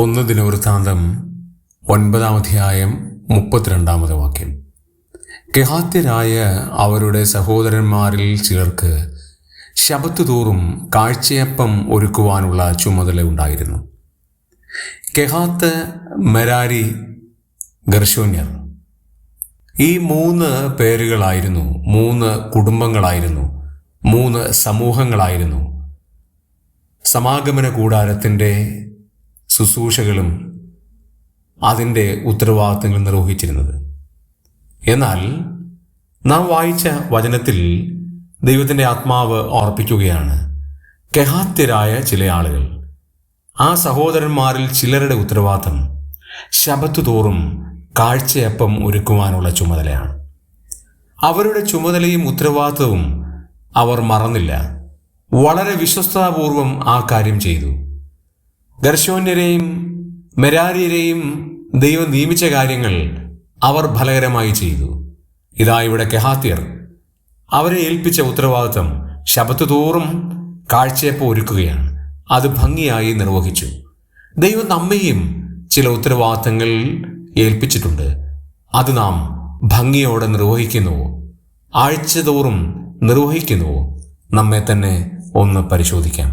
1 ദിനവൃത്താന്തം 9-ാം അധ്യായം 32-ാമത്തെ വാക്യം. കെഹാത്യരായ അവരുടെ സഹോദരന്മാരിൽ ചിലർക്ക് ശബത്ത് തോറും കാഴ്ചയപ്പം ഒരുക്കുവാനുള്ള ചുമതല ഉണ്ടായിരുന്നു. കെഹാത്ത്, മെരാരി, ഗർശോന്യർ, ഈ 3 പേരുകളായിരുന്നു, 3 കുടുംബങ്ങളായിരുന്നു, 3 സമൂഹങ്ങളായിരുന്നു സമാഗമന കൂടാരത്തിൻ്റെ ശുശ്രൂഷകളും അതിൻ്റെ ഉത്തരവാദിത്തങ്ങൾ നിർവഹിച്ചിരുന്നത്. എന്നാൽ നാം വായിച്ച വചനത്തിൽ ദൈവത്തിൻ്റെ ആത്മാവ് ഓർപ്പിക്കുകയാണ്, കെഹാത്യരായ ചില ആളുകൾ, ആ സഹോദരന്മാരിൽ ചിലരുടെ ഉത്തരവാദിത്തം ശബത്ത് തോറും കാഴ്ചയപ്പം ഒരുക്കുവാനുള്ള ചുമതലയാണ്. അവരുടെ ചുമതലയും ഉത്തരവാദിത്തവും അവർ മറന്നില്ല. വളരെ വിശ്വസ്തതാപൂർവം ആ കാര്യം ചെയ്തു. ഗർശോന്യരെയും മെരാരിയരെയും ദൈവം നിയമിച്ച കാര്യങ്ങൾ അവർ ഫലകരമായി ചെയ്തു. ഇതാ ഇവിടെ കെഹാത്യർ അവരെ ഏൽപ്പിച്ച ഉത്തരവാദിത്തം ശബത്ത് തോറും കാഴ്ചയപ്പം ഒരുക്കുകയാണ്. അത് ഭംഗിയായി നിർവഹിച്ചു. ദൈവം നമ്മെയും ചില ഉത്തരവാദിത്തങ്ങൾ ഏൽപ്പിച്ചിട്ടുണ്ട്. അത് നാം ഭംഗിയോടെ നിർവഹിക്കുന്നുവോ, ആഴ്ച തോറും നിർവഹിക്കുന്നുവോ? നമ്മെ തന്നെ ഒന്ന് പരിശോധിക്കാം.